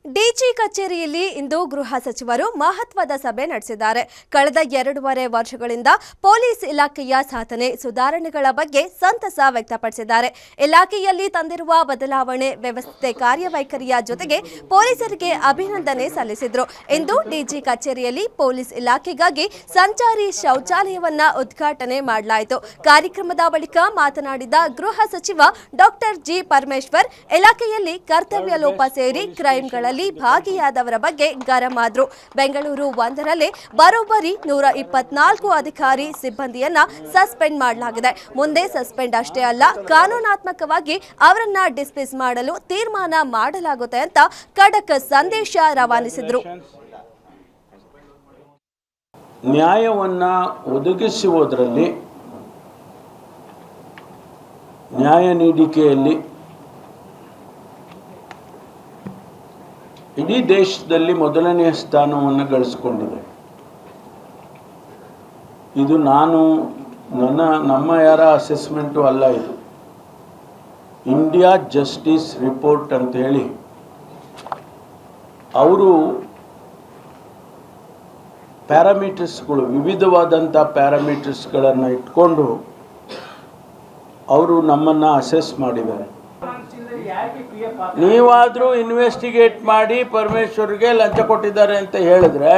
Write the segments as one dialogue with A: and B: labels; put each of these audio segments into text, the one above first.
A: DG ಕಚೇರಿಯಲ್ಲಿ ಇಂದು ಗೃಹ ಸಚಿವರು ಮಹತ್ವದ ಸಭೆ ನಡೆಸಿದ್ದಾರೆ. ಕಳೆದ 2.5 ವರ್ಷಗಳಿಂದ ಪೊಲೀಸ್ ಇಲಾಖೆಯ ಸಾಧನೆ ಸುಧಾರಣೆಗಳ ಬಗ್ಗೆ ಸಂತಸ ವ್ಯಕ್ತಪಡಿಸಿದ್ದಾರೆ. ಇಲಾಖೆಯಲ್ಲಿ ತಂದಿರುವ ಬದಲಾವಣೆ, ವ್ಯವಸ್ಥೆ, ಕಾರ್ಯವೈಖರಿಯ ಜೊತೆಗೆ ಪೊಲೀಸರಿಗೆ ಅಭಿನಂದನೆ ಸಲ್ಲಿಸಿದರು. ಇಂದು ಡಿಜಿ ಕಚೇರಿಯಲ್ಲಿ ಪೊಲೀಸ್ ಇಲಾಖೆಗಾಗಿ ಸಂಚಾರಿ ಶೌಚಾಲಯವನ್ನ ಉದ್ಘಾಟನೆ ಮಾಡಲಾಯಿತು. ಕಾರ್ಯಕ್ರಮದ ಬಳಿಕ ಮಾತನಾಡಿದ ಗೃಹ ಸಚಿವ ಡಾಕ್ಟರ್ ಜಿ ಪರಮೇಶ್ವರ್, ಇಲಾಖೆಯಲ್ಲಿ ಕರ್ತವ್ಯ ಲೋಪ ಸೇರಿ ಕ್ರೈಂಗಳಲ್ಲಿ ಭಾಗಿಯಾದವರ ಬಗ್ಗೆ ಗರಂ ಆದ್ರು. ಬೆಂಗಳೂರು 1ರಲ್ಲಿ ಬರೋಬ್ಬರಿ 124 ಅಧಿಕಾರಿ ಸಿಬ್ಬಂದಿಯನ್ನ ಸಸ್ಪೆಂಡ್ ಮಾಡಲಾಗಿದೆ. ಮುಂದೆ ಸಸ್ಪೆಂಡ್ ಅಷ್ಟೇ ಅಲ್ಲ, ಕಾನೂನಾತ್ಮಕವಾಗಿ ಅವರನ್ನ ಡಿಸ್ಮಿಸ್ ಮಾಡಲು ತೀರ್ಮಾನ ಮಾಡಲಾಗುತ್ತೆ ಅಂತ ಖಡಕ್ ಸಂದೇಶ ರವಾನಿಸಿದ್ರು.
B: ನ್ಯಾಯವನ್ನ ಒದಗಿಸುವುದರಲ್ಲಿ, ನ್ಯಾಯ ನೀಡಿಕೆಯಲ್ಲಿ ಇಡೀ ದೇಶದಲ್ಲಿ ಮೊದಲನೆಯ ಸ್ಥಾನವನ್ನು ಗಳಿಸಿಕೊಂಡಿದೆ. ಇದು ನಮ್ಮ ಯಾರ ಅಸೆಸ್ಮೆಂಟು ಅಲ್ಲ. ಇದು ಇಂಡಿಯಾ ಜಸ್ಟಿಸ್ ರಿಪೋರ್ಟ್ ಅಂತ ಹೇಳಿ ಅವರು ಪ್ಯಾರಾಮೀಟರ್ಸ್ಗಳು, ವಿವಿಧವಾದಂಥ ಪ್ಯಾರಾಮೀಟರ್ಸ್ಗಳನ್ನು ಇಟ್ಕೊಂಡು ಅವರು ನಮ್ಮನ್ನು ಅಸೆಸ್ ಮಾಡಿದ್ದಾರೆ. ನೀವಾದರೂ ಇನ್ವೆಸ್ಟಿಗೇಟ್ ಮಾಡಿ ಪರಮೇಶ್ವರ್ಗೆ ಲಂಚ ಕೊಟ್ಟಿದ್ದಾರೆ ಅಂತ ಹೇಳಿದ್ರೆ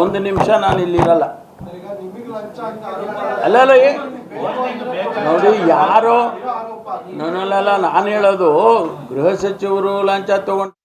B: 1 ನಿಮಿಷ ನಾನು ಇಲ್ಲಿರಲ್ಲ. ಅಲ್ಲ ನೋಡಿ, ಯಾರೋ ನಾನು ಹೇಳೋದು, ಗೃಹ ಸಚಿವರು ಲಂಚ ತಗೊಂಡು